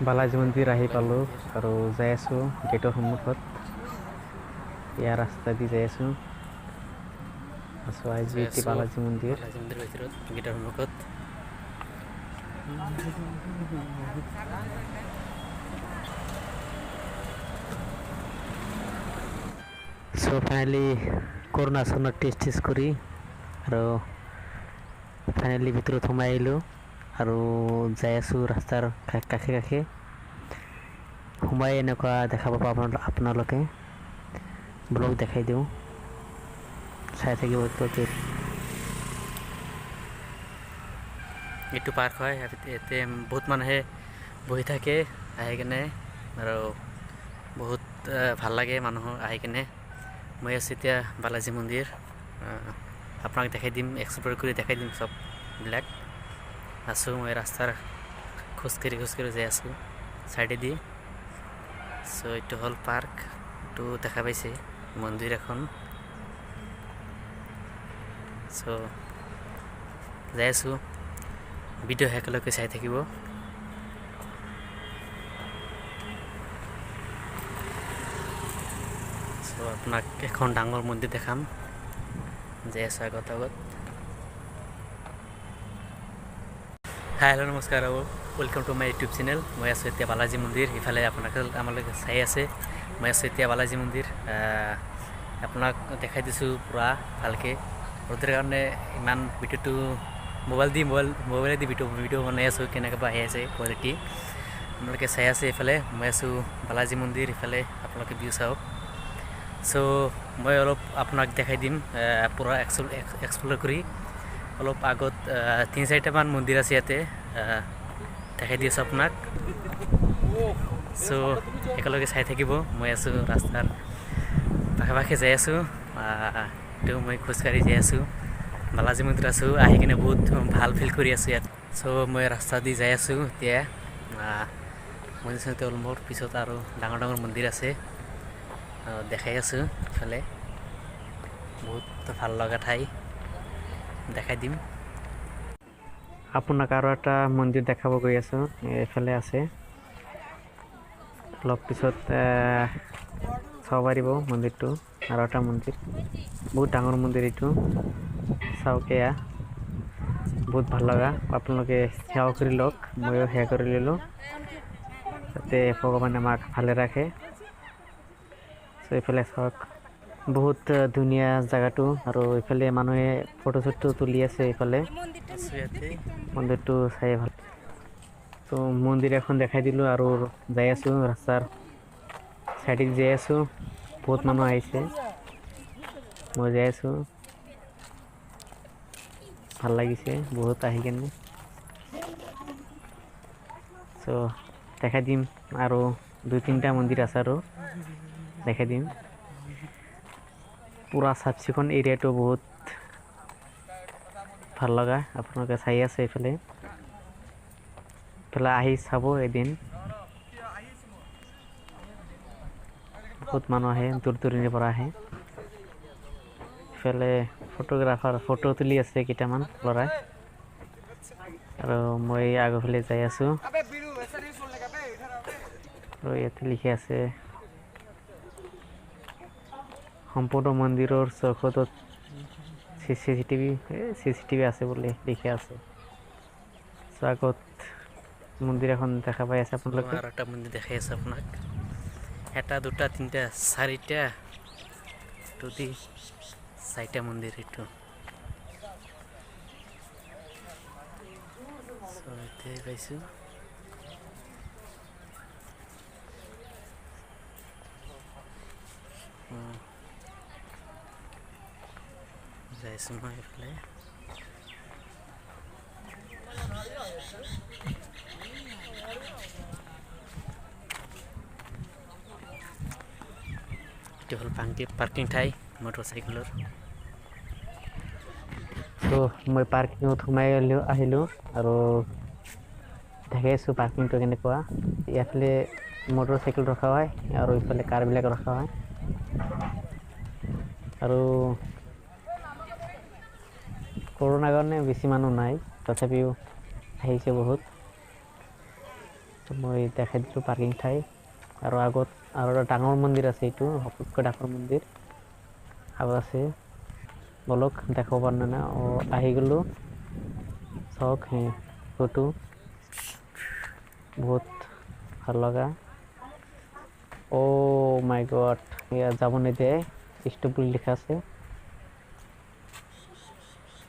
বালাজী মন্দিৰ আহি বালাজী পালোঁ মন্দিৰ আৰু যাই আছোঁ গেটৰ সন্মুখত। ইয়াৰ ৰাস্তা দি যাই আছোঁ। আজি যাই এটি আছোঁ বালাজী মন্দিৰ। বালাজী মন্দিৰৰ ভিতৰত গেটৰ সন্মুখত। ফাইনেলি কৰোণা টেষ্ট কৰি আৰু ফাইনেলি ভিতৰত সোমাই আহিলোঁ আৰু যাই আছোঁ ৰাস্তাৰ কাষে কাষে। সোমাই এনেকুৱা দেখা পাব আপোনালোকে। ব্লগ দেখাই দিওঁ, চাই থাকিব। এইটো পাৰ্ক হয়, ইয়াতে বহুত মানুহে বহি থাকে আহি কিনে আৰু বহুত ভাল লাগে মানুহৰ আহি কিনে। মই আছোঁ এতিয়া বালাজী মন্দিৰ, আপোনাক দেখাই দিম, এক্সপ্ল'ৰ কৰি দেখাই দিম চববিলাক। আছোঁ মই ৰাস্তাৰ খোজকাঢ়ি যাই আছোঁ চাইডেদি। চ' এইটো হ'ল পাৰ্ক, এইটো দেখা পাইছে মন্দিৰ এখন। চ' যাই আছোঁ, ভিডিঅ' একেলগে চাই থাকিব। চ' আপোনাক এখন ডাঙৰ মন্দিৰ দেখাম, যাই আছোঁ আগত। হাই হেল্ল' নমস্কাৰ আৰু welcome to my YouTube channel. মই আছোঁ এতিয়া বালাজী মন্দিৰ। ইফালে আমালোকে চাই আছে, মই আছোঁ এতিয়া বালাজী মন্দিৰ। আপোনাক দেখাই দিছোঁ পূৰা ভালকৈ। ৰ'দৰ কাৰণে ইমান ভিডিঅ'টো মোবাইলেদি ভিডিঅ' বনাই আছোঁ, কেনেকৈ বা আহি আছে কোৱালিটি। আপোনালোকে চাই আছে এইফালে, মই আছোঁ বালাজী মন্দিৰ। ইফালে আপোনালোকে ভিউ চাওক। চ' মই অলপ আপোনাক দেখাই দিম পূৰা এক্সপ্ল'ৰ কৰি। অলপ আগত 3-4টামান মন্দিৰ আছে ইয়াতে, দেখাই দি আছোঁ আপোনাক। চ' একেলগে চাই থাকিব। মই আছোঁ ৰাস্তাৰ কাষে যাই আছোঁ, মই খোজকাঢ়ি যাই আছোঁ। বালাজী মন্দিৰ আছোঁ, আহি কিনে বহুত ভাল ফিল কৰি আছোঁ ইয়াত। চ' মই ৰাস্তা দি যাই আছোঁ এতিয়া। মন্দিৰ মোৰ পিছত আৰু ডাঙৰ মন্দিৰ আছে, দেখাই আছোঁ। ইফালে বহুত ভাল লগা ঠাই, দেখাই দিম আপোনাক। আৰু এটা মন্দিৰ দেখাব গৈ আছোঁ, এইফালে আছে। অলপ পিছত চাব পাৰিব মন্দিৰটো। আৰু এটা মন্দিৰ, বহুত ডাঙৰ মন্দিৰ এইটো, চাওক এয়া বহুত ভাল লগা। আপোনালোকে সেৱা কৰি লওক, ময়ো সেৱা কৰি ল'লোঁ, যাতে ভগৱানে আমাক ভালে ৰাখে। চ' এইফালে চাওক, বহুত ধুনীয়া জেগাটো। আৰু এইফালে মানুহে ফটো চটো তুলি আছে। এইফালে আছোঁ ইয়াতে। মন্দিৰটো চাই ভাল। ত' মন্দিৰ এখন দেখাই দিলোঁ আৰু যাই আছোঁ ৰাস্তাৰ চাইডে যাই আছোঁ। বহুত মানুহ আহিছে, মই যাই আছোঁ। ভাল লাগিছে বহুত আহি কেনে। চ' দেখাই দিম আৰু 2-3টা মন্দিৰ আছে, আৰু দেখাই দিম। পূৰা চাফ চিকুণ এৰিয়াটো, বহুত ভাল লগা। আপোনালোকে চাই আছে এইফালে আহি চাব এদিন। বহুত মানুহ আহে, দূৰ দূৰণিৰ পৰা আহে। ইফালে ফটোগ্ৰাফাৰ ফটো তুলি আছে কেইটামান ল'ৰাই, আৰু মই আগৰফালে যাই আছোঁ। আৰু ইয়াতে লিখি আছে, সম্পূৰ্ণ মন্দিৰৰ চৌহদত চিচিটিভি আছে বুলি লিখি আছে। আগত মন্দিৰ এখন দেখা পাই আছে আপোনালোকে। আৰু এটা মন্দিৰ দেখাই আছোঁ আপোনাক। 1, 2, 3, 4টা 4টা মন্দিৰ এইটো। এতিয়াই পাইছোঁ। যাই আছোঁ মই এইফালে। এইটো হ'ল পাৰ্কিং ঠাই মটৰচাইকেলৰ। ত' মই পাৰ্কিঙত সোমাই আহিলোঁ আৰু দেখাই আছোঁ পাৰ্কিংটো কেনেকুৱা। ইয়াফালে মটৰচাইকেল ৰখা হয়, আৰু ইফালে কাৰবিলাক ৰখা হয়। আৰু কৰোণাৰ কাৰণে বেছি মানুহ নাই, তথাপিও আহিছে বহুত। মই দেখাই দিলোঁ পাৰ্কিং ঠাই আৰু আগত আৰু এটা ডাঙৰ মন্দিৰ আছে, এইটো সকলোতকৈ ডাঙৰ মন্দিৰ আৰু আছে, বলক দেখাব পাৰো না। আহি গ'লো, চাওক ফটো বহুত ভাল লগা। মাই গড, ইয়াত যাব নিদিয়ে, ষ্টপ বুলি লিখা আছে।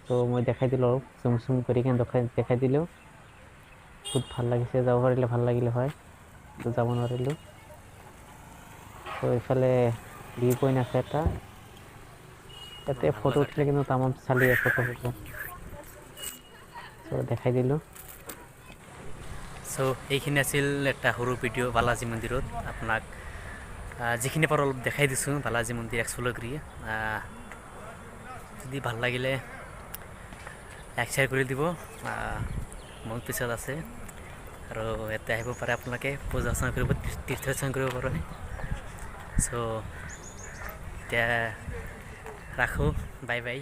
তো মই দেখাই দিলোঁ, জুম চুম কৰি কেনে দেখাই দিলোঁ। বহুত ভাল লাগিছে, যাব পাৰিলে ভাল লাগিলে হয়, কিন্তু যাব নোৱাৰিলোঁ। তো এইফালে ভিউ পইণ্ট আছে এটা, ইয়াতে ফটো উঠিলে কিন্তু তামাম চালিয়ে ফটো তো দেখাই দিলোঁ। চ' এইখিনি আছিল এটা সৰু ভিডিঅ' বালাজী মন্দিৰত। আপোনাক যিখিনি পাৰোঁ অলপ দেখাই দিছোঁ বালাজী মন্দিৰ এক্সপ্ল'ৰ কৰি। যদি ভাল লাগিলে লাইক শ্বেয়াৰ কৰি দিব। মোৰ পিছত আছে আৰু ইয়াতে আহিব পাৰে আপোনালোকে, পূজা অৰ্চনা কৰিব, তীৰ্থদৰ্শন কৰিব পাৰে। চ' এতিয়া ৰাখোঁ, বাই বাই।